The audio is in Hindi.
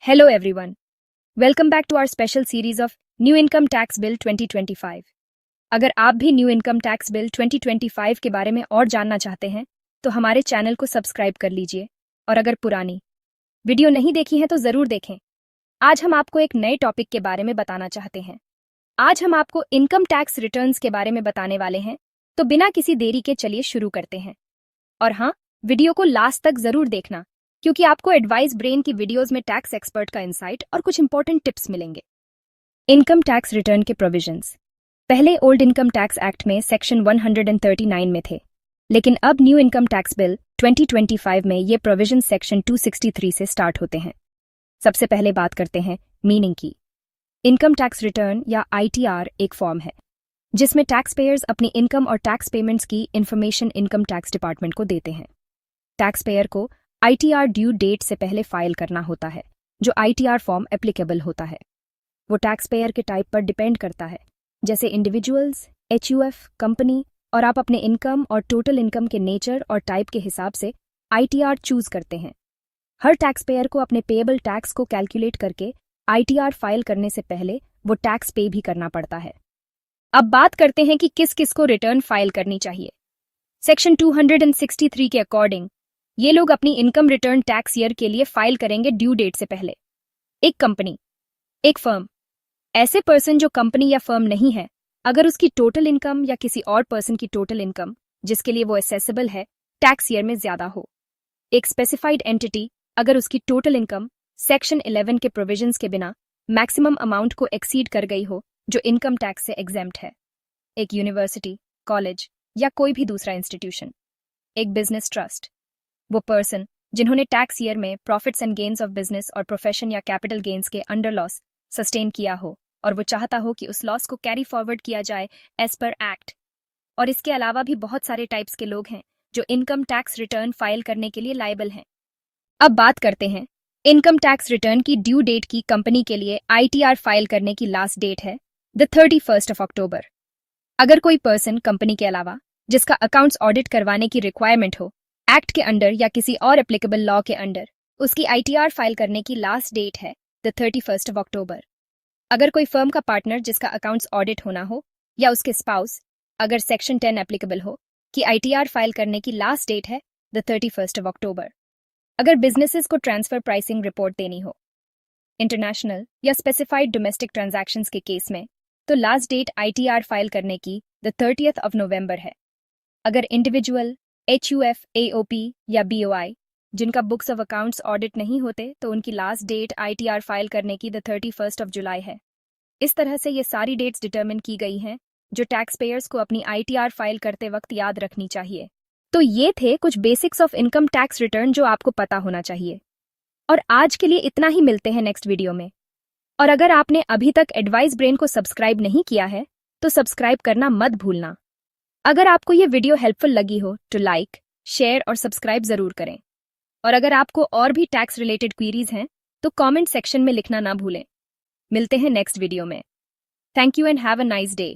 Hello everyone. Welcome back to our special series of New Income Tax Bill 2025. अगर आप भी न्यू इनकम टैक्स बिल 2025 के बारे में और जानना चाहते हैं तो हमारे चैनल को सब्सक्राइब कर लीजिए और अगर पुरानी वीडियो नहीं देखी है तो ज़रूर देखें। आज हम आपको एक नए टॉपिक के बारे में बताना चाहते हैं। आज हम आपको इनकम टैक्स रिटर्न्स के बारे में बताने वाले हैं, तो बिना किसी देरी के चलिए शुरू करते हैं। और हाँ, वीडियो को लास्ट तक ज़रूर देखना, क्योंकि आपको एडवाइस ब्रेन की वीडियोस में टैक्स एक्सपर्ट का इंसाइट और कुछ इंपॉर्टेंट टिप्स मिलेंगे। इनकम टैक्स रिटर्न के प्रोविजंस पहले ओल्ड इनकम टैक्स एक्ट में सेक्शन 139 में थे, लेकिन अब न्यू इनकम टैक्स बिल 2025 में ये प्रोविजन सेक्शन 263 से स्टार्ट होते हैं। सबसे पहले बात करते हैं मीनिंग की। इनकम टैक्स रिटर्न या ITR एक फॉर्म है जिसमें टैक्स पेयर्स अपनी इनकम और टैक्स पेमेंट्स की इंफॉर्मेशन इनकम टैक्स डिपार्टमेंट को देते हैं। टैक्स पेयर को ITR ड्यू डेट से पहले फाइल करना होता है। जो ITR फॉर्म एप्लीकेबल होता है वो टैक्स पेयर के टाइप पर डिपेंड करता है, जैसे इंडिविजुअल्स, HUF, कंपनी, और आप अपने इनकम और टोटल इनकम के नेचर और टाइप के हिसाब से ITR चूज करते हैं। हर टैक्स पेयर को अपने पेएबल टैक्स को कैलकुलेट करके ITR फाइल करने से पहले वो टैक्स पे भी करना पड़ता है। अब बात करते हैं कि किस किस को रिटर्न फाइल करनी चाहिए। सेक्शन 263 के अकॉर्डिंग ये लोग अपनी इनकम रिटर्न टैक्स ईयर के लिए फाइल करेंगे ड्यू डेट से पहले। एक कंपनी, एक फर्म, ऐसे पर्सन जो कंपनी या फर्म नहीं है, अगर उसकी टोटल इनकम या किसी और पर्सन की टोटल इनकम जिसके लिए वो असेसेबल है टैक्स ईयर में ज्यादा हो। एक स्पेसिफाइड एंटिटी, अगर उसकी टोटल इनकम सेक्शन 11 के प्रोविजंस के बिना मैक्सिमम अमाउंट को एक्सीड कर गई हो जो इनकम टैक्स से एग्जेम्प्ट है। एक यूनिवर्सिटी, कॉलेज या कोई भी दूसरा इंस्टीट्यूशन। एक बिजनेस ट्रस्ट, वो पर्सन जिन्होंने टैक्स ईयर में profits and gains of business और प्रोफेशन या कैपिटल गेन्स के अंडर लॉस सस्टेन किया हो और वो चाहता हो कि उस लॉस को कैरी फॉरवर्ड किया जाए एज पर एक्ट। और इसके अलावा भी बहुत सारे टाइप्स के लोग हैं जो इनकम टैक्स रिटर्न फाइल करने के लिए लायबल हैं। अब बात करते हैं इनकम टैक्स रिटर्न की ड्यू डेट की। कंपनी के लिए ITR फाइल करने की लास्ट डेट है 31 अक्टूबर। अगर कोई पर्सन कंपनी के अलावा जिसका अकाउंट्स ऑडिट करवाने की रिक्वायरमेंट हो एक्ट के अंडर या किसी और एप्लीकेबल लॉ के अंडर, उसकी ITR फाइल करने की लास्ट डेट है 31 अक्टूबर। अगर कोई फर्म का पार्टनर जिसका अकाउंट्स ऑडिट होना हो या उसके स्पाउस, अगर सेक्शन 10 एप्लीकेबल हो, कि ITR फाइल करने की लास्ट डेट है 31 अक्टूबर। अगर बिजनेसेस को ट्रांसफर प्राइसिंग रिपोर्ट देनी हो इंटरनेशनल या स्पेसिफाइड डोमेस्टिक ट्रांजैक्शंस के केस में, तो लास्ट डेट ITR फाइल करने की 30 नवंबर है। अगर इंडिविजुअल, HUF, AOP या BOI जिनका बुक्स ऑफ अकाउंट्स ऑडिट नहीं होते, तो उनकी लास्ट डेट ITR फाइल करने की 31 जुलाई है। इस तरह से ये सारी डेट्स डिटर्मिन की गई हैं जो टैक्स पेयर्स को अपनी ITR फाइल करते वक्त याद रखनी चाहिए। तो ये थे कुछ basics of income tax return जो आपको पता होना चाहिए। और आज के लिए इतना ही, मिलते हैं नेक्स्ट वीडियो में। और अगर आपने अभी तक एडवाइस ब्रेन को सब्सक्राइब नहीं किया है तो सब्सक्राइब करना मत भूलना। अगर आपको ये वीडियो हेल्पफुल लगी हो तो लाइक, शेयर और सब्सक्राइब जरूर करें। और अगर आपको और भी टैक्स रिलेटेड क्वीरीज हैं तो कमेंट सेक्शन में लिखना ना भूलें। मिलते हैं नेक्स्ट वीडियो में। Thank you and have a nice day.